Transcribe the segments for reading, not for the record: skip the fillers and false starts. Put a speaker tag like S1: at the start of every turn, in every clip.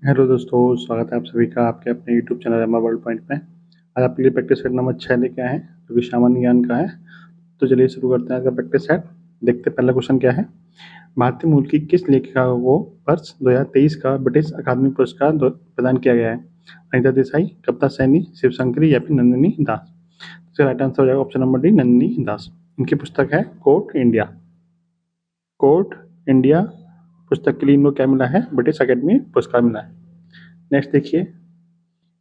S1: Hello दोस्तों, स्वागत है आप सभी का आपके अपने यूट्यूब चैनल एमा वर्ल्ड पॉइंट में। आज आपके लिए प्रैक्टिस सेट नंबर 6 लेके आए हैं जो कि सामान्य ज्ञान का है। तो चलिए शुरू करते हैं आज का प्रैक्टिस सेट। देखते हैं पहला क्वेश्चन क्या है। भारतीय मूल की किस लेखिका को वर्ष 2023 का ब्रिटिश अकादमी पुरस्कार प्रदान किया गया है? अनिता देसाई, कविता सैनी, शिवशंकरी या फिर नंदिनी दास? इसका राइट आंसर हो जाएगा ऑप्शन नंबर डी, नंदिनी दास। इनकी पुस्तक है कोर्ट इंडिया। कोर्ट इंडिया पुस्तक के लिए इनको क्या मिला है? ब्रिटिश अकेडमी पुरस्कार मिला है। नेक्स्ट देखिए,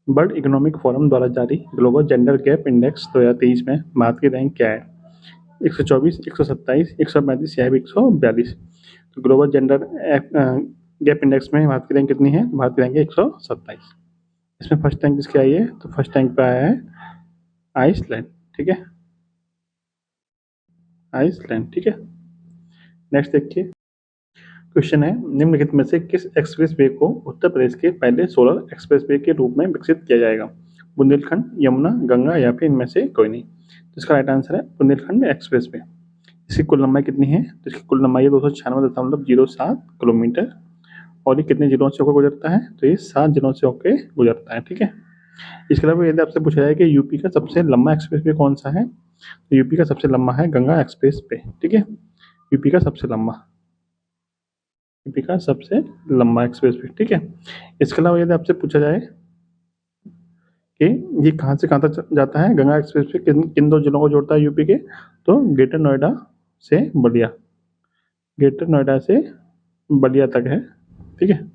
S1: वर्ल्ड इकोनॉमिक फोरम द्वारा जारी ग्लोबल जेंडर गैप इंडेक्स 2023 में भारत की रैंक क्या है? 124, 127, 135 या 142? तो ग्लोबल जेंडर गैप इंडेक्स में भारत की रैंक कितनी है? भारत की रैंक है 127। इसमें फर्स्ट रैंक किसकी आई है? तो फर्स्ट रैंक पे आया है आइसलैंड। ठीक है, आइसलैंड। ठीक है, नेक्स्ट देखिए, क्वेश्चन है निम्नलिखित में से किस एक्सप्रेसवे को उत्तर प्रदेश के पहले सोलर एक्सप्रेसवे के रूप में विकसित किया जाएगा? बुंदेलखंड, यमुना, गंगा या फिर इनमें से कोई नहीं? तो इसका राइट आंसर है बुंदेलखंड एक्सप्रेसवे। इसकी कुल लंबाई कितनी है? तो इसकी कुल लंबाई है 296.07 किलोमीटर। और ये कितने जिलों से होकर गुजरता है? तो ये 7 जिलों से होकर गुजरता है। ठीक है, इसके अलावा यदि आपसे पूछा जाए कि यूपी का सबसे लंबा एक्सप्रेसवे कौन सा है, तो यूपी का सबसे लंबा है गंगा एक्सप्रेसवे। ठीक है, यूपी का सबसे लंबा, यूपी का सबसे लंबा एक्सप्रेसवे। ठीक है, इसके अलावा यदि आपसे पूछा जाए कि ये कहाँ से कहाँ तक जाता है, गंगा एक्सप्रेसवे किन किन दो जिलों को जोड़ता है यूपी के? तो ग्रेटर नोएडा से बलिया, ग्रेटर नोएडा से बलिया तक है। ठीक है,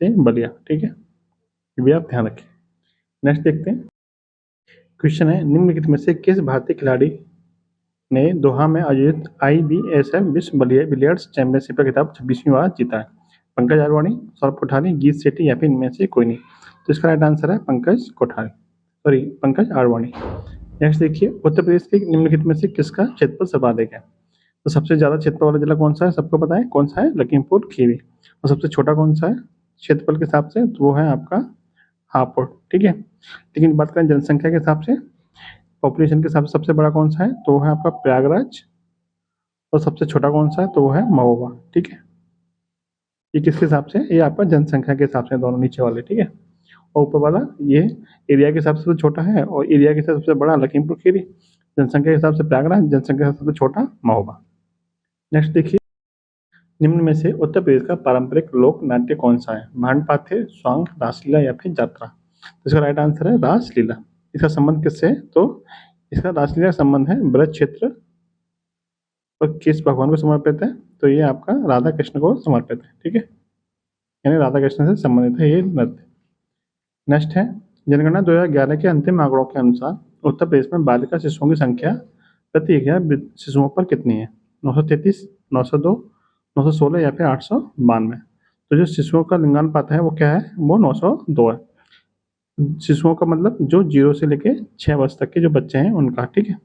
S1: से बलिया। ठीक है, ये भी आप ध्यान रखें। नेक्स्ट देखते हैं, क्वेश्चन है निम्नलिखित में से किस भारतीय खिलाड़ी ने दोहा में आयोजित IBSF विश्व बिलियर्ड्स चैंपियनशिप का खिताब 26वीं बार जीता है? पंकज आडवाणी, सौरभ कोठारी, गीत सेठी या फिर इनमें से कोई नहीं? तो इसका राइट आंसर है पंकज कोठारी, सॉरी पंकज आडवाणी। नेक्स्ट देखिए, उत्तर प्रदेश के निम्नलिखित में से किसका क्षेत्रफल सर्वाधिक है? तो सबसे ज्यादा क्षेत्रफल वाला जिला कौन सा है? सबको पता है कौन सा है? लखीमपुर खीरी। और सबसे छोटा कौन सा है क्षेत्रफल के हिसाब से? तो वो है आपका हापुड़। ठीक है, लेकिन बात करें जनसंख्या के हिसाब से, पॉपुलेशन के हिसाब से सबसे बड़ा कौन सा है? तो वो है आपका प्रयागराज। और सबसे छोटा कौन सा है? तो वो है महोबा। ठीक है, ये किसके हिसाब से? ये आपका जनसंख्या के हिसाब से, दोनों नीचे वाले। ठीक है, और ऊपर वाला ये एरिया के हिसाब से सबसे छोटा है और एरिया के हिसाब से सबसे बड़ा लखीमपुर खीरी, जनसंख्या के हिसाब से प्रयागराज, जनसंख्या के हिसाब से सबसे छोटा महोबा। नेक्स्ट देखिए, निम्न में से उत्तर प्रदेश का पारंपरिक लोक नाट्य कौन सा है? भांड पाथे, स्वांग, रासलीला या फिर जात्रा? तो इसका राइट आंसर है रासलीला। इसका संबंध किससे है? तो इसका रासलीला का संबंध है ब्रज क्षेत्र और किस भगवान को समर्पित है? तो ये आपका राधा कृष्ण को समर्पित है। ठीक है, यानी राधा कृष्ण से संबंधित है ये नृत्य। नेक्स्ट है, जनगणना 2011 के अंतिम आंकड़ों के अनुसार उत्तर प्रदेश में बालिका शिशुओं की संख्या प्रति 1000 शिशुओं पर कितनी है? 933, 902, 916 या फिर 892? तो जो शिशुओं का लिंगानुपात है वो क्या है? वो 902 है। शिशुओं का मतलब जो 0 से लेके 6 वर्ष तक के जो बच्चे हैं उनका। ठीक है,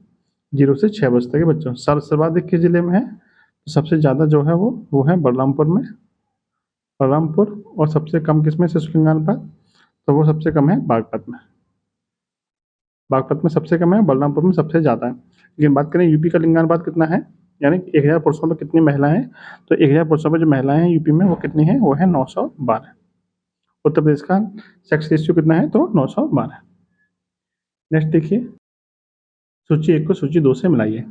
S1: 0 से 6 वर्ष तक के बच्चों। सर्वाधिक किस जिले में है? तो सबसे ज़्यादा जो है वो है बलरामपुर में, बलरामपुर। और सबसे कम किसमें शिशु लिंगानुपात? तो वो सबसे कम है बागपत में। बागपत में सबसे कम है, बलरामपुर में सबसे ज़्यादा है। लेकिन बात करें यूपी का लिंगानुपात कितना है, यानी 1000 पुरुषों में कितनी महिलाएं हैं? तो 1000 पुरुषों में जो महिलाएं हैं यूपी में वो कितनी है? वो है 912। उत्तर प्रदेश का सेक्स रेशियो कितना है? तो 912। नेक्स्ट देखिए, सूची 1 को सूची 2 से मिलाइए।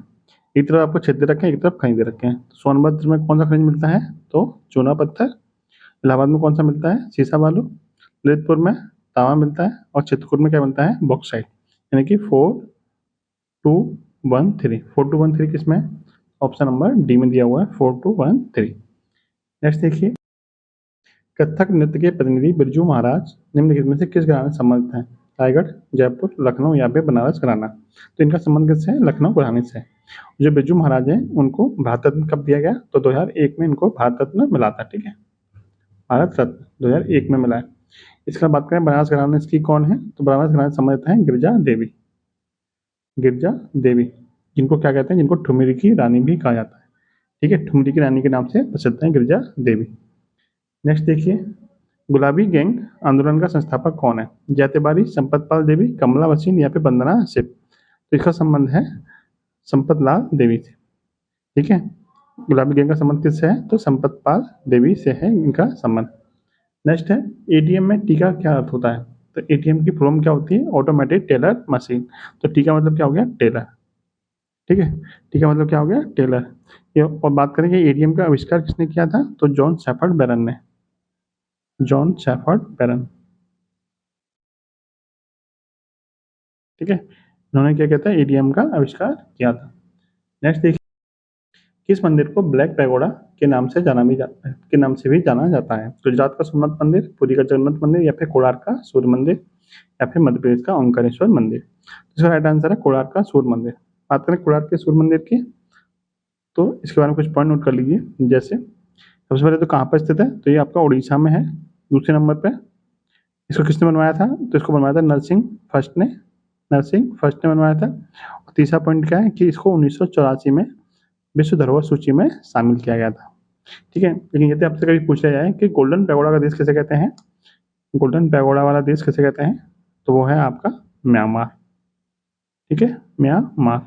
S1: एक तरफ आपको क्षेत्र रखे हैं, एक तरफ खनिज रखे हैं। तो सोनभद्र में कौन सा खनिज मिलता है? तो चूना पत्थर। इलाहाबाद में कौन सा मिलता है? सीसा बालू। ललितपुर में तांबा मिलता है और चित्रकूट में क्या मिलता है? बॉक्साइट। यानी कि 4213, 4213 किसमें? ऑप्शन नंबर डी में दिया हुआ है 4213। नेक्स्ट देखिए, कथक नृत्य के प्रतिनिधि बिरजू महाराज निम्नलिखित में से किस घराने से संबंधित हैं? रायगढ़, जयपुर, लखनऊ या फिर बनारस घराना? तो इनका संबंध किससे है? लखनऊ घराने से। जो बिरजू महाराज हैं उनको भारत रत्न कब दिया गया? तो 2001 में इनको भारत रत्न मिला था। ठीक है, भारत रत्न 2001 में मिला है। इसका बात करें बनारस घराने की कौन है? तो बनारस घराने से संबंधित है गिरिजा देवी, गिरिजा देवी, जिनको क्या कहते हैं? जिनको ठुमरी की रानी भी कहा जाता है। ठीक है, ठुमरी की रानी के नाम से प्रसिद्ध है गिरिजा देवी। नेक्स्ट देखिए, गुलाबी गैंग आंदोलन का संस्थापक कौन है? जयतिबारी, संपतपाल देवी, कमला बसीन या फिर वंदना सिप? तो इसका संबंध है संपतलाल देवी से। ठीक है, गुलाबी गैंग का संबंध किससे है? तो संपतपाल देवी से है इनका संबंध। नेक्स्ट है एटीएम में टी का क्या अर्थ होता है? तो एटीएम की फुल फॉर्म क्या होती है? Automatic teller machine. तो टी का मतलब क्या हो गया? टेलर। ठीक है, टी का मतलब क्या हो गया? टेलर। ये और बात करेंगे एटीएम का आविष्कार किसने किया था? तो जॉन शेफर्ड बैरन ने। जॉन शेफर्ड बैरन। ठीक है, इन्होंने क्या कहता है एटीएम का आविष्कार किया था। नेक्स्ट देखिए, किस मंदिर को ब्लैक पैगोडा के नाम से जाना भी जाता है, के नाम से भी जाना जाता है? गुजरात का सोमनाथ मंदिर, पुरी का जगन्नाथ मंदिर, या फिर कोणार्क का सूर्य मंदिर, या फिर मध्य प्रदेश का ओंकारेश्वर मंदिर? तो इसका राइट आंसर है कोणार्क का सूर्य मंदिर। बात करें कोणार्क के सूर्य मंदिर की, तो इसके बारे में कुछ पॉइंट नोट कर लीजिए। जैसे सबसे पहले तो कहाँ पर स्थित है? तो ये आपका उड़ीसा में है। दूसरे नंबर पे इसको किसने बनवाया था? तो इसको बनवाया था नरसिंह फर्स्ट ने। नरसिंह फर्स्ट ने बनवाया था। और तीसरा पॉइंट क्या है कि इसको 1984 में विश्व धरोहर सूची में शामिल किया गया था। ठीक है, लेकिन यदि आपसे कभी पूछा जाए कि गोल्डन पैगोडा का देश किसे कहते हैं, गोल्डन पैगोडा वाला देश किसे कहते हैं, तो वो है आपका म्यांमार। ठीक है, म्यांमार।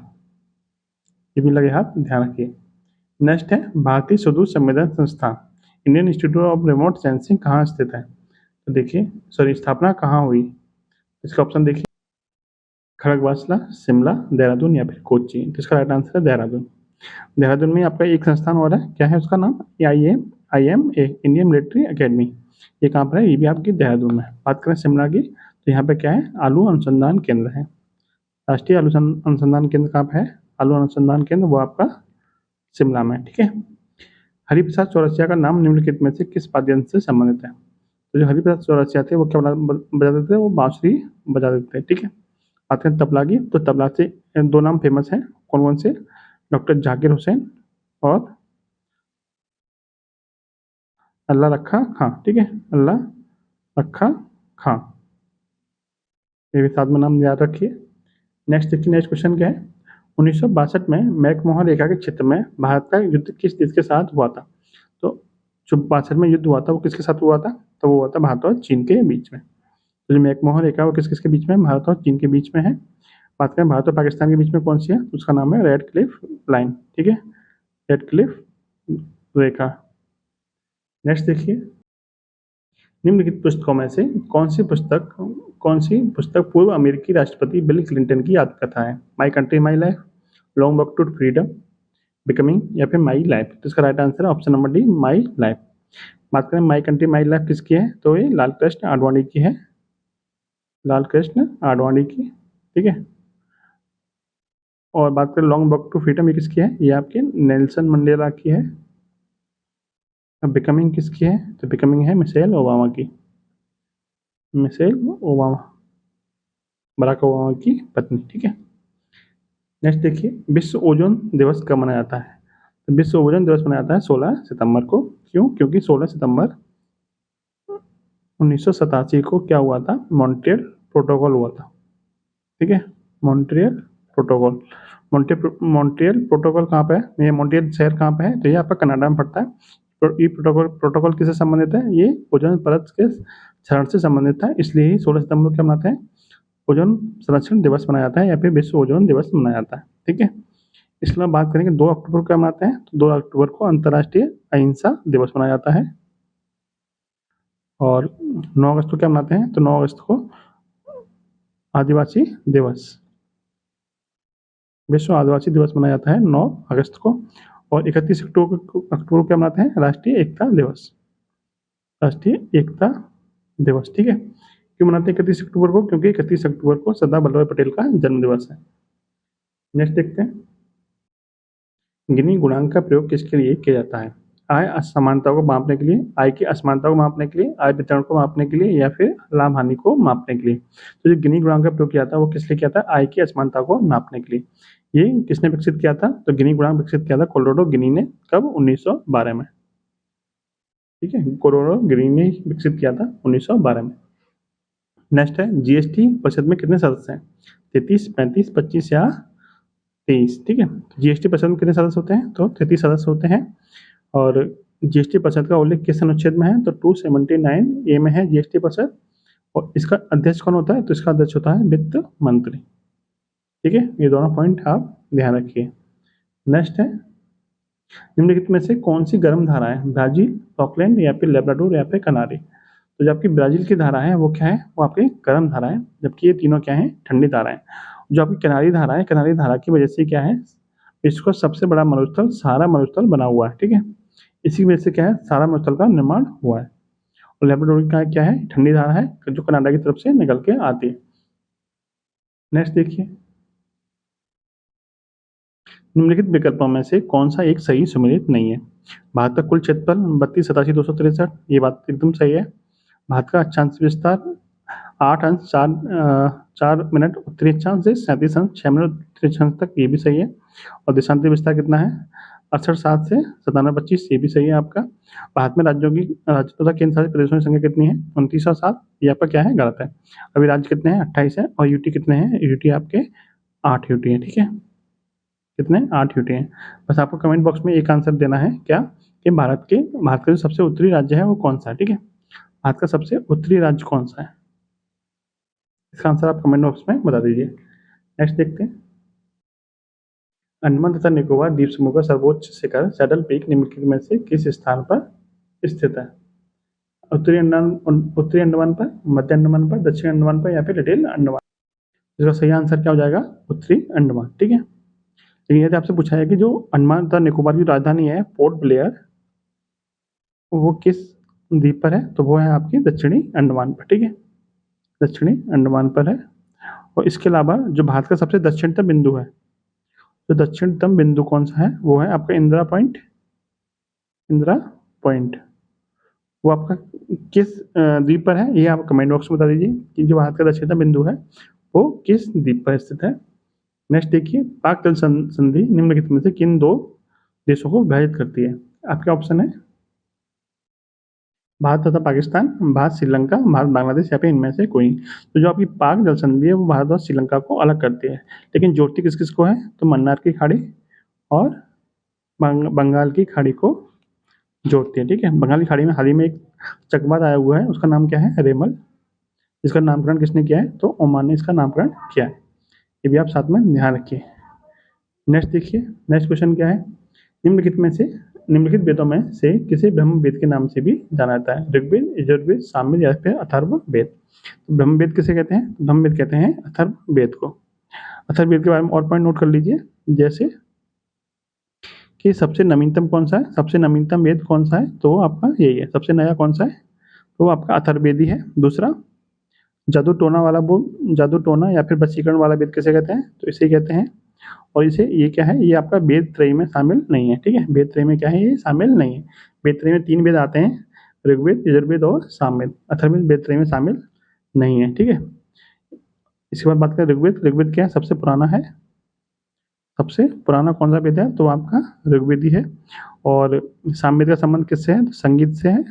S1: ये भी लगे हाथ, ध्यान रखिए। नेक्स्ट है भारतीय सुदूर संवेदन संस्थान Indian institute of remote sensing कहाँ स्थित है? तो देखिए, सॉरी, स्थापना कहाँ हुई? इसका ऑप्शन देखिए, खड़गवासला, शिमला, देहरादून, या फिर कोच्चि। तो इसका राइट आंसर है देहरादून। देहरादून में आपका एक संस्थान और है, क्या है उसका नाम? IMA Indian military academy. ये कहाँ पर है? ये भी आपकी देहरादून में है। बात करें शिमला की, तो यहाँ पे क्या है? आलू अनुसंधान केंद्र है। राष्ट्रीय आलू अनुसंधान केंद्र कहाँ पे है? आलू अनुसंधान केंद्र वो आपका शिमला में। ठीक है, हरिप्रसाद चौरसिया का नाम निम्नलिखित में से किस वाद्ययंत्र से संबंधित है? तो जो हरिप्रसाद चौरसिया थे वो क्या बजाते थे? वो बांसुरी बजाते थे। ठीक है, बात करें तबला की, तो तबला से दो नाम फेमस हैं, कौन कौन से? डॉक्टर जाकिर हुसैन और अल्लाह रखा खां। ठीक है, अल्लाह रखा खां, ये भी साथ में नाम याद रखिए। नेक्स्ट देखिए, नेक्स्ट क्वेश्चन क्या है? 1962 में मैकमोहन रेखा के क्षेत्र में भारत का युद्ध किस देश के साथ हुआ था? तो जो 62 में युद्ध हुआ था वो किसके साथ हुआ था? तो वो हुआ था भारत और चीन के बीच में। तो जो मैकमोहन रेखा वो किस किसके बीच में? भारत और चीन के बीच में है। बात करें भारत और पाकिस्तान के बीच में कौन सी है? उसका नाम है रेड क्लिफ लाइन। ठीक है, रेड क्लिफ रेखा। नेक्स्ट देखिए, निम्नलिखित पुस्तकों में से कौन सी पुस्तक पूर्व अमेरिकी राष्ट्रपति बिल क्लिंटन की आत्मकथा है? My country my life, long walk to freedom, becoming, या फिर माई लाइफ? तो इसका राइट आंसर है option number D, my life. बात करें माई कंट्री माई लाइफ किसकी है? तो ये लाल कृष्ण आडवाणी की है, लाल कृष्ण आडवाणी की। ठीक है, और बात करें लॉन्ग वॉक टू फ्रीडम, ये किसकी है? ये आपके नेल्सन मंडेला की है। अब बिकमिंग किसकी है? तो बिकमिंग है मिशेल ओबामा की, मिशेल ओबामा, बराक ओबामा की पत्नी। ठीक है, नेक्स्ट देखिए, विश्व ओजोन दिवस कब मनाया जाता है? तो विश्व ओजोन दिवस मनाया जाता है 16 सितंबर को। क्यों? क्योंकि 16 सितंबर 1987 को क्या हुआ था? मॉन्ट्रियल प्रोटोकॉल हुआ था। ठीक है, मॉन्ट्रियल प्रोटोकॉल। मॉन्ट्रियल प्रोटोकॉल कहाँ पे है? ये मॉन्ट्रियल शहर कहाँ पे है? तो ये आपका कनाडा में पड़ता है। तो ये प्रोटोकॉल किससे संबंधित है? ये ओजोन परत के क्षरण से संबंधित था, इसलिए ही 16 सितंबर को क्या मनाते हैं? ओजोन संरक्षण दिवस मनाया जाता है, या फिर विश्व ओजोन दिवस मनाया जाता है। ठीक है, इसके अलावा बात करेंगे 2 अक्टूबर को क्या मनाते हैं? तो 2 अक्टूबर को अंतर्राष्ट्रीय अहिंसा दिवस मनाया जाता है। और 9 अगस्त को क्या मनाते हैं? तो 9 अगस्त को आदिवासी दिवस, विश्व आदिवासी दिवस मनाया जाता है 9 अगस्त को। और 31 अक्टूबर को क्या मनाते हैं? राष्ट्रीय एकता दिवस, राष्ट्रीय एकता दिवस। ठीक है, क्यों मनाते हैं 31 अक्टूबर को? क्योंकि 31 अक्टूबर को सरदार वल्लभ भाई पटेल का जन्म दिवस है। नेक्स्ट देखते हैं, गिनी गुणांक का प्रयोग किसके लिए किया जाता है? आय असमानता को मापने के लिए, आय की असमानता को मापने के लिए, आय वितरण को मापने के लिए, या फिर लाभ हानि को मापने के लिए? तो जो गिनी गुणांक का प्रयोग किया था वो किस लिए किया था? आय की असमानता को नापने के लिए। ये किसने विकसित किया था? तो गिनी गुणांक विकसित किया था कोलोराडो गिनी ने। कब? 1912 में। ठीक है, कोलोराडो गिनी ने विकसित किया था 1912 में। नेक्स्ट है, जीएसटी परिषद में कितने सदस्य हैं? 33, 35, 25 या 23? ठीक है, जीएसटी परिषद में कितने सदस्य होते हैं? तो 33 सदस्य होते हैं। और जीएसटी परिषद का उल्लेख किस अनुच्छेद में है? तो 279 ए में है जीएसटी परिषद। और इसका अध्यक्ष कौन होता है? तो इसका अध्यक्ष होता है वित्त मंत्री। ठीक है, ये दोनों पॉइंट आप ध्यान रखिए। नेक्स्ट है, निम्नलिखित में से कौन सी गर्म धारा है? ब्राजील, फॉकलैंड, या फिर लेब्राडोर, या फिर कनारी? तो जो आपकी ब्राज़ील की धारा है वो क्या है, वो आपकी गर्म धारा है, जबकि ये तीनों क्या हैं, ठंडी धारा है। जो आपकी किनारी धारा है, किनारी धारा की वजह से क्या है, विश्व का सबसे बड़ा मरुस्थल सहारा मरुस्थल बना हुआ है, ठीक है। इसी वजह से क्या है, सहारा मरुस्थल का निर्माण हुआ है। और लेब्राडोर का क्या है, ठंडी धारा है जो कनाडा की तरफ से निकल के आती है। नेक्स्ट देखिए, निम्नलिखित विकल्पों में से कौन सा एक सही सुमेलित नहीं है। भारत का कुल क्षेत्रफल 32,87,263, ये बात एकदम सही है। भारत का अक्षांश विस्तार 8 अंश 4 मिनट उत्तरी अक्षांश से 37 अंश 6 मिनट उत्तरी अक्षांश तक, ये भी सही है। और देशांतरी विस्तार कितना है, 68,7 से 97,25, ये भी सही है आपका। भारत में राज्यों की राज्य तथा केंद्र शासित प्रदेशों की संख्या कितनी है, 29 और 7, ये आपका क्या है, गलत है। अभी राज्य कितने हैं, 28 है। और यूटी कितने हैं, यूटी आपके 8 यूटी है, ठीक है। कितने, 8 यूटी हैं। बस आपको कमेंट बॉक्स में एक आंसर देना है, क्या कि भारत का जो सबसे उत्तरी राज्य है वो कौन सा है, ठीक है। भारत का सबसे उत्तरी राज्य कौन सा है, इसका आंसर आप कमेंट बॉक्स में बता दीजिए। नेक्स्ट देखते हैं, अंडमान तथा निकोबार द्वीप समूह का सर्वोच्च शिखर सैडल पीक निम्नलिखित में से किस स्थान पर स्थित है। उत्तरी अंडमान पर, मध्य अंडमान पर, दक्षिण अंडमान पर, या फिर लिटिल अंडमान। इसका सही आंसर क्या हो जाएगा, उत्तरी अंडमान, ठीक है। लेकिन यदि आपसे पूछा है कि जो अंडमान तथा निकोबार की राजधानी है पोर्ट ब्लेयर, वो किस द्वीप पर है, तो वो है आपकी दक्षिणी अंडमान पर, ठीक है। दक्षिणी अंडमान पर है। और इसके अलावा जो भारत का सबसे दक्षिणतम बिंदु है, जो दक्षिणतम बिंदु कौन सा है, वो है आपका इंदिरा पॉइंट। इंदिरा पॉइंट वो आपका किस द्वीप पर है, ये आप कमेंट बॉक्स में बता दीजिए कि जो भारत का दक्षिणतम बिंदु है वो किस द्वीप पर स्थित है। नेक्स्ट देखिए, पाक जल संधि निम्नलिखित में से किन दो देशों को विभाजित करती है। आपके ऑप्शन है भारत तथा पाकिस्तान, भारत श्रीलंका, भारत बांग्लादेश, या फिर इनमें से कोई। तो जो आपकी पाक जल संधि है वो भारत और श्रीलंका को अलग करती है, लेकिन जोड़ती किस किस को है, तो मन्नार की खाड़ी और बंगाल की खाड़ी को जोड़ती है, ठीक है। बंगाल की खाड़ी में हाल ही में एक चक्रवात आया हुआ है, उसका नाम क्या है, रेमल। इसका नामकरण किसने किया है, तो ओमान ने इसका नामकरण किया है। ये भी आप साथ में ध्यान रखिए। नेक्स्ट देखिए, नेक्स्ट क्वेश्चन क्या है, निम्नलिखित वेदों में से किसे ब्रह्म वेद के नाम से भी जाना जाता है। ऋग्वेद, यजुर्वेद, सामवेद, या फिर अथर्ववेद। तो ब्रह्म वेद किसे कहते हैं, ब्रह्म वेद कहते हैं अथर्ववेद को। अथर्ववेद के बारे में और पॉइंट नोट कर लीजिए, जैसे कि सबसे नवीनतम कौन सा है, सबसे नवीनतम वेद कौन सा है, तो वो आपका यही है। सबसे नया कौन सा है, तो वो आपका अथर्ववेद ही है। दूसरा, जादू टोना या फिर वशीकरण वाला वेद किसे कहते हैं, तो इसे कहते हैं। और इसे ये क्या है, ये आपका वेद त्रयी में शामिल नहीं है, ठीक है। वेद त्रयी में क्या है, ये शामिल नहीं है। वेद त्रयी में 3 वेद आते हैं, ऋग्वेद, यजुर्वेद और सामवेद। अथर्ववेद वेद त्रयी में शामिल नहीं है, ठीक है। इसके बाद बात करें ऋग्वेद। ऋग्वेद क्या है, सबसे पुराना है। सबसे पुराना कौन सा वेद है, तो आपका ऋग्वेद ही है। और सामवेद का संबंध किससे है, तो संगीत से है।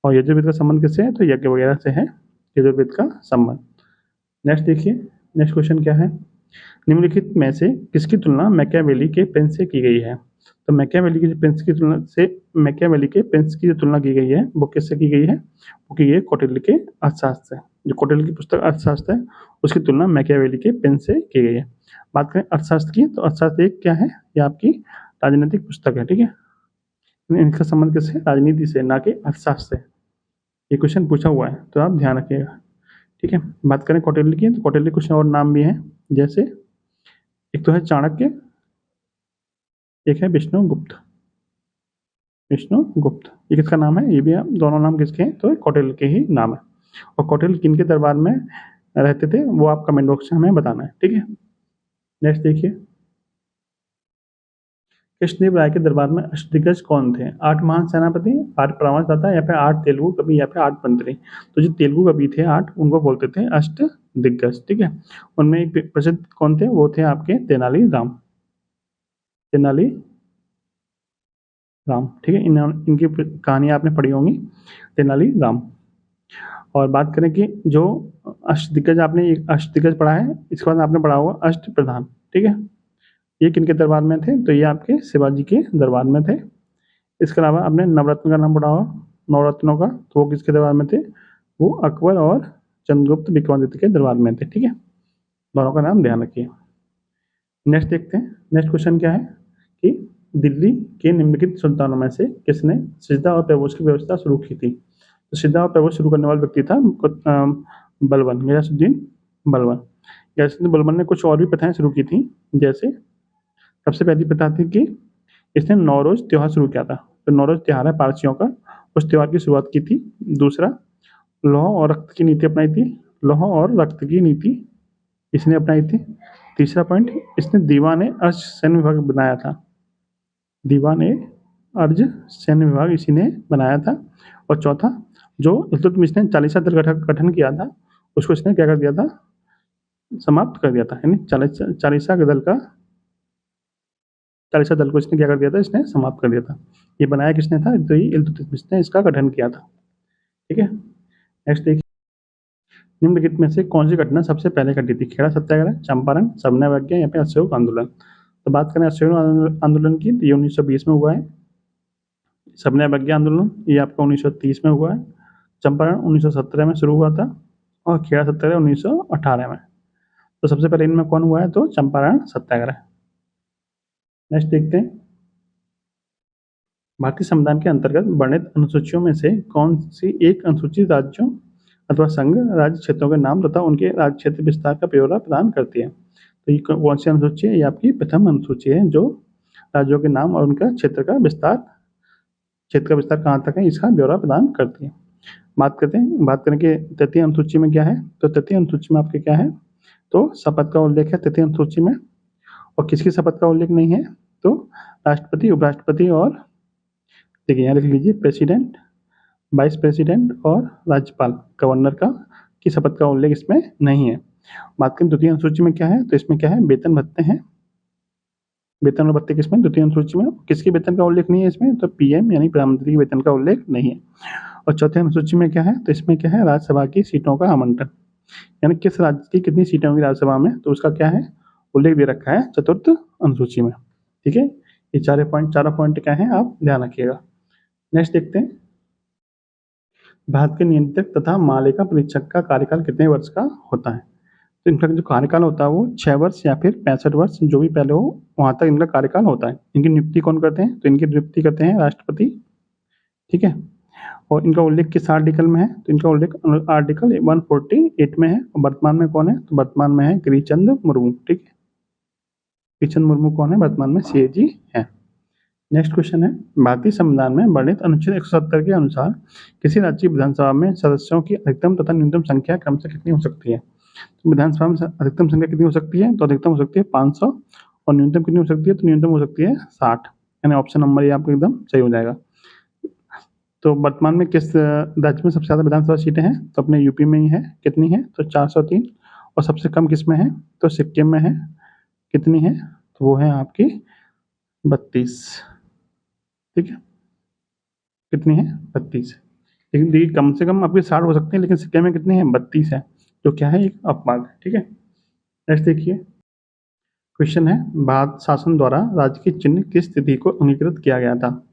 S1: और यजुर्वेद का संबंध किससे है, तो यज्ञ वगैरह से है यजुर्वेद का संबंध। नेक्स्ट देखिए, नेक्स्ट क्वेश्चन क्या है, निम्नलिखित में से किसकी तुलना मैकियावेली के प्रिंस से की गई है। तो मैकियावेली की प्रिंस की तुलना से, मैकियावेली के प्रिंस की जो तुलना की गई है वो किससे की गई है, वो की गई है कौटिल्य के अर्थशास्त्र से। जो कौटिल्य की पुस्तक अर्थशास्त्र है उसकी तुलना मैकियावेली के प्रिंस से की गई है। बात करें अर्थशास्त्र की, तो अर्थशास्त्र एक क्या है, ये आपकी राजनीतिक पुस्तक है, ठीक है। इनका संबंध किससे, राजनीति से, ना कि अर्थशास्त्र से। ये क्वेश्चन पूछा हुआ है तो आप ध्यान रखिएगा, ठीक है। बात करें कौटिल्य की, तो कौटिल्य कुछ और नाम भी हैं, जैसे एक तो है चाणक्य, एक है विष्णुगुप्त। विष्णुगुप्त ये किसका नाम है, ये भी आप दोनों नाम किसके हैं, तो कौटिल्य के ही नाम है। और कौटिल्य किन के दरबार में रहते थे वो आप कमेंट बॉक्स में हमें बताना है, ठीक है। नेक्स्ट देखिए, कृष्णदेव राय के दरबार में अष्टदिग्गज कौन थे। 8 महान सेनापति, 8 पराक्रमदाता, या फिर 8 तेलुगु कवि, या फिर 8 मंत्री। तो जो तेलुगु कवि थे 8, उनको बोलते थे अष्टदिग्गज, ठीक है। उनमें एक प्रसिद्ध कौन थे, वो थे आपके तेनालीराम। तेनालीराम, ठीक है। इनकी कहानियाँ आपने पढ़ी होंगी, तेनालीराम। और बात करें कि जो अष्टदिग्गज, आपने अष्टदिग्गज पढ़ा है, इसके बाद आपने पढ़ा होगा अष्टप्रधान, ठीक है। ये किनके दरबार में थे, तो ये आपके शिवाजी के दरबार में थे। इसके अलावा आपने नवरत्न का नाम पढ़ा होगा, नवरत्नों का, तो वो किसके दरबार में थे, वो अकबर और चंद्रगुप्त विक्रमादित्य के दरबार में थे, ठीक है। दोनों का नाम ध्यान रखिए। नेक्स्ट देखते हैं, नेक्स्ट क्वेश्चन क्या है कि दिल्ली के निम्नलिखित सुल्तानों में से किसने सिजदा और प्रवोश की व्यवस्था शुरू की थी। तो सीधा और प्रभु शुरू करने वाला व्यक्ति था बलबन, गयासुद्दीन बलबन। गयासुद्दीन बलबन ने कुछ और भी प्रथाएं शुरू की थी, जैसे सबसे पहली प्रथा थी कि इसने नौरोज त्योहार शुरू किया था। तो नौरोज त्योहार है पारसियों का, उस त्योहार की शुरुआत की थी। दूसरा, लौह और रक्त की नीति अपनाई थी। लौह और रक्त की नीति इसने अपनाई थी। तीसरा पॉइंट, इसने दीवान अर्ज सैन्य विभाग बनाया था। दीवान अर्ज सैन्य विभाग इसी ने बनाया था। और चौथा, जो इल्तुतमिश ने चालीसा दल गठन किया था, उसको इसने क्या कर दिया था, समाप्त कर दिया था। यानी चालीसा दल को इसने क्या कर दिया था, इसने समाप्त कर दिया था। ये बनाया किसने था, तो ये इल्तुतमिश ने इसका गठन किया था। ठीक है, नेक्स्ट देखिए, निम्नलिखित में से कौन सी घटना सबसे पहले घटी थी? खेड़ा सत्याग्रह, चंपारण, सबनावज्ञा या फिर असहयोग आंदोलन? तो बात करें असहयोग आंदोलन की, तो ये 1920 में हुआ है। सबनावज्ञा आंदोलन ये आपका 1930 में हुआ है। चंपारण 1917 में शुरू हुआ था और खेड़ा सत्याग्रह 1918 में। तो सबसे पहले इनमें कौन हुआ है, तो चंपारण सत्याग्रह। नेक्स्ट देखते हैं, भारतीय संविधान के अंतर्गत वर्णित अनुसूचियों में से कौन सी एक अनुसूचित राज्यों अथवा संघ राज्य क्षेत्रों के नाम तथा उनके राज्य क्षेत्र विस्तार का ब्यौरा प्रदान करती है? तो ये कौन सी अनुसूची है? ये आपकी प्रथम अनुसूची है, जो राज्यों के नाम और उनका क्षेत्र का विस्तार कहाँ तक है, इसका ब्यौरा प्रदान करती है। बात करें कि तृतीय अनुसूची में क्या है, तो तृतीय अनुसूची में आपके क्या है, तो शपथ का उल्लेख है तृतीय अनुसूची में। और किसकी शपथ का उल्लेख नहीं है, तो राष्ट्रपति, उपराष्ट्रपति और देखिए यहाँ लिख लीजिए, प्रेसिडेंट, वाइस प्रेसिडेंट और राज्यपाल, गवर्नर की शपथ का उल्लेख इसमें नहीं है। बात करें द्वितीय अनुसूची में क्या है, तो इसमें क्या है, वेतन भत्ते हैं। वेतन और भत्ते किसमें, द्वितीय अनुसूची में। किसके वेतन का उल्लेख नहीं है इसमें, तो पीएम यानी प्रधानमंत्री के वेतन का उल्लेख नहीं है। और चौथे अनुसूची में क्या है, तो इसमें क्या है, राज्यसभा की सीटों का आवंटन, यानी किस राज्य की कितनी सीटें होंगी राज्यसभा में, तो उसका क्या है, उल्लेख दे रखा है चतुर्थ अनुसूची में। ठीक है, ये चारों पॉइंट क्या है, आप ध्यान रखिएगा। नेक्स्ट देखते हैं, भारत के नियंत्रक तथा मालिका परीक्षक का कार्यकाल कितने वर्ष का होता है? तो इनका जो कार्यकाल होता है वो 6 वर्ष या फिर 65 वर्ष, जो भी पहले हो वहाँ तक इनका कार्यकाल होता है। इनकी नियुक्ति कौन करते हैं, तो इनकी नियुक्ति करते हैं राष्ट्रपति। ठीक है, और इनका उल्लेख किस आर्टिकल में है, तो इनका उल्लेख आर्टिकल 148 में है। और वर्तमान में कौन है, तो वर्तमान में है गिरिचंद मुर्मू। ठीक है, गिरिचंद मुर्मू कौन है, वर्तमान में सीएजी है। नेक्स्ट क्वेश्चन है, भारतीय संविधान में वर्णित अनुच्छेद 170 के अनुसार किसी राज्य की विधानसभा में सदस्यों की अधिकतम तथा न्यूनतम संख्या क्रमशः कितनी हो सकती है? तो विधानसभा में अधिकतम संख्या कितनी हो सकती है, तो अधिकतम हो सकती है 500, और न्यूनतम कितनी हो सकती है, तो न्यूनतम हो सकती है 60। यानी ऑप्शन नंबर ये आपको एकदम सही हो जाएगा। तो वर्तमान में किस राज्य में सबसे ज़्यादा विधानसभा सीटें हैं, तो अपने यूपी में ही है। कितनी है, तो 403। और सबसे कम किस में है, तो सिक्किम में है। कितनी है, तो वो है आपकी 32। ठीक है, कितनी है, 32। लेकिन देखिए कम से कम आपके 60 हो सकते हैं, लेकिन सिक्किम में कितनी है, 32 है, जो क्या है, एक अपवाद है। ठीक है, नेक्स्ट देखिए, क्वेश्चन है, भारत शासन द्वारा राज्य के चिन्ह किस तिथि को अंगीकृत किया गया था?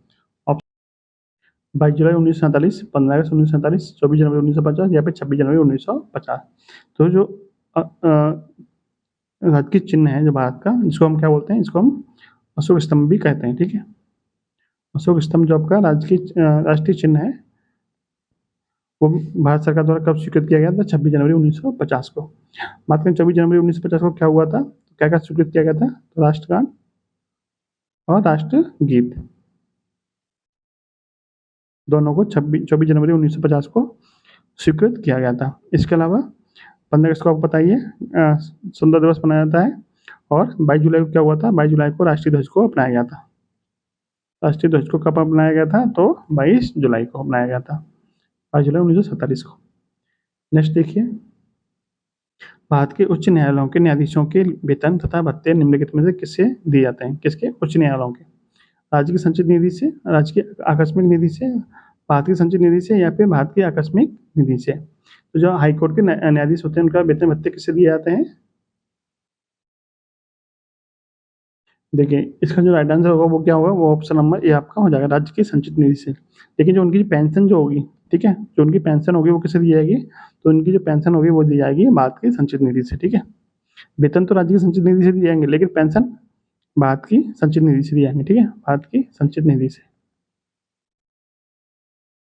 S1: 22 जुलाई 1947, 15 अगस्त 1947, 24 जनवरी 1950 या फिर 26 जनवरी 1950। तो जो राज्य की चिन्ह है जो भारत का, जिसको हम क्या बोलते हैं, इसको हम अशोक स्तंभ भी कहते हैं। ठीक है, अशोक स्तंभ जो आपका राष्ट्रीय चिन्ह है, वो भारत सरकार द्वारा कब स्वीकृत किया गया था, 26 जनवरी 1950 को। बात करें 24 जनवरी 1950 को क्या हुआ था, क्या क्या स्वीकृत किया गया था, तो राष्ट्रगान और राष्ट्रगीत, दोनों को 24 जनवरी 1950 को स्वीकृत किया गया था। इसके अलावा 15 अगस्त को आपको बताइए स्वतंत्रता दिवस मनाया जाता है। और 22 जुलाई को क्या हुआ था, 22 जुलाई को राष्ट्रीय ध्वज को अपनाया गया था। राष्ट्रीय ध्वज को कब अपनाया गया था, तो 22 जुलाई को अपनाया गया था, 22 जुलाई 1947 को। नेक्स्ट देखिए, भारत के उच्च न्यायालयों के न्यायाधीशों के वेतन तथा भत्ते निम्नलिखित में से किससे दिए जाते हैं? किसके? उच्च न्यायालयों के। राज्य की संचित निधि से, राज्य की आकस्मिक निधि से, भारत की संचित निधि से या फिर भारत की आकस्मिक निधि से। तो जो हाईकोर्ट के न्यायाधीश होते हैं उनका वेतन भत्ते किससे दिए जाते हैं? देखिए इसका जो राइट आंसर होगा वो क्या होगा, वो ऑप्शन नंबर ए आपका हो जाएगा, राज्य की संचित निधि से। लेकिन जो उनकी पेंशन जो होगी, ठीक है, जो उनकी पेंशन होगी वो किससे दी जाएगी, तो उनकी जो पेंशन होगी वो दी जाएगी भारत की संचित निधि से। ठीक है, वेतन तो राज्य की संचित निधि से दिए जाएंगे, लेकिन पेंशन भारत की संचित निधि से दिए जाएंगे। ठीक है, भारत की संचित निधि से,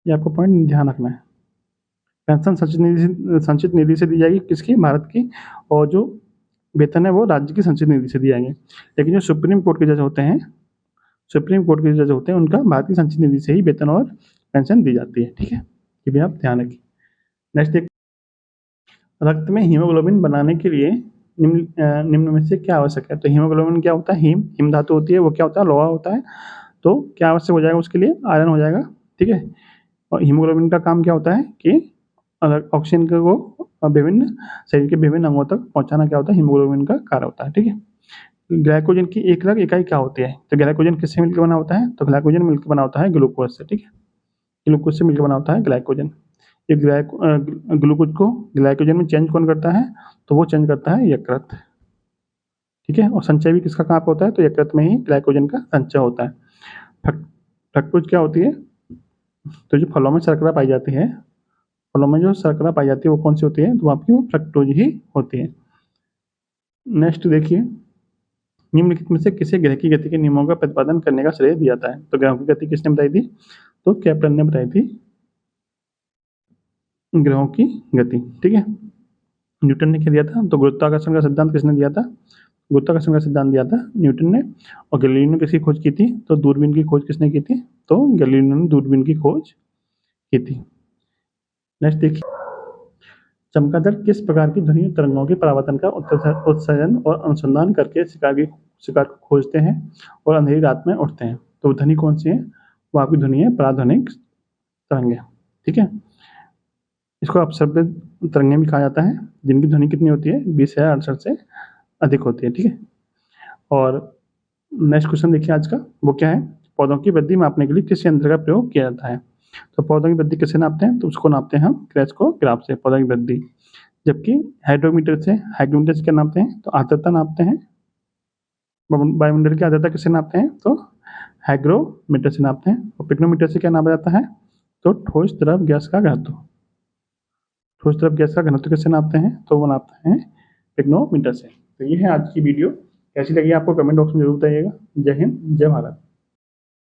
S1: ये आपको पॉइंट ध्यान रखना है। पेंशन संचित निधि से दी जाएगी, किसकी? भारत की। और जो वेतन है वो राज्य की संचित निधि से दिए जाएंगे। लेकिन जो सुप्रीम कोर्ट के जज होते हैं, उनका भारत की संचित निधि से ही वेतन और पेंशन दी जाती है। ठीक है, ये भी आप ध्यान रखिए। नेक्स्ट एक, रक्त में हीमोग्लोबिन बनाने के लिए निम्न में से क्या आवश्यक है? तो हीमोग्लोबिन क्या होता है? हिम धातु होती है, वो क्या होता है? लोहा होता है। तो क्या आवश्यक हो जाएगा उसके लिए? आयरन हो जाएगा। ठीक है, और हीमोग्लोबिन का काम क्या होता है कि ऑक्सीजन को विभिन्न शरीर के विभिन्न अंगों तक पहुंचाना क्या होता है? हीमोग्लोबिन का कार्य होता है। ठीक है, ग्लाइकोजन की एकलक इकाई क्या होती है? तो ग्लाइकोजन किससे मिलकर बना होता है? तो ग्लाइकोजन मिलकर बना होता है ग्लूकोज से। ठीक है, ग्लूकोज से मिलकर बना होता है ग्लाइकोजन। ये ग्लूकोज को ग्लाइकोजन में चेंज कौन करता है? तो वो चेंज करता है यकृत। ठीक है, और संचय भी किसका कहाँ पे होता है? तो यकृत में ही ग्लाइकोजन का संचय होता है। फ्रक्टोज क्या होती है? तो जो फलों में शर्करा पाई जाती है, फलों में जो शर्करा पाई जाती है वो कौन सी होती है? तो आपकी वो फ्रक्टोज ही होती है। नेक्स्ट देखिए, निम्नलिखित में से किसे ग्रह की गति के नियमों का प्रतिपादन करने का श्रेय दिया जाता है? तो ग्रहों की गति किसने बताई थी? तो केप्लर ने बताई थी ग्रहों की गति। ठीक है, न्यूटन ने क्या दिया था? तो गुरुत्वाकर्षण का सिद्धांत किसने दिया था? गुरुत्वाकर्षण का सिद्धांत दिया था न्यूटन ने। और गैलीलियो ने किसकी खोज की थी? तो दूरबीन की खोज किसने की थी? तो गैलीलियो ने दूरबीन की खोज की थी। नेक्स्ट देखिए, चमगादड़ किस प्रकार की ध्वनि तरंगों के परावर्तन का उत्सर्जन और अनुसंधान करके शिकार को खोजते हैं और अंधेरी रात में उठते हैं? तो ध्वनि कौन सी है? वो आपकी ध्वनि है पराध्वनिक तरंगे। ठीक है, इसको अपशब्द तरंगे भी कहा जाता है, जिनकी ध्वनि कितनी होती है? 20,068 से अधिक होती है। ठीक है, और नेक्स्ट क्वेश्चन देखिए आज का, वो क्या है? पौधों की वृद्धि मापने के लिए किस यंत्र का प्रयोग किया जाता है? तो पौधों की वृद्धि किससे नापते हैं? तो उसको नापते हैं हम क्रेस्कोग्राफ से, पौधों की वृद्धि। जबकि हाइग्रोमीटर से क्या नापते हैं? तो आर्द्रता नापते हैं। वायुमंडल की आर्द्रता किससे नापते हैं? तो हाइग्रोमीटर से नापते हैं। और पिग्नोमीटर से क्या नापा जाता है? तो ठोस द्रव गैस का घनत्व। ठोस द्रव गैस का घनत्व किससे नापते हैं? तो वो नापते हैं पिग्नोमीटर से। तो ये है आज की वीडियो, कैसी लगी आपको कमेंट बॉक्स में जरूर बताइएगा। जय हिंद, जय भारत।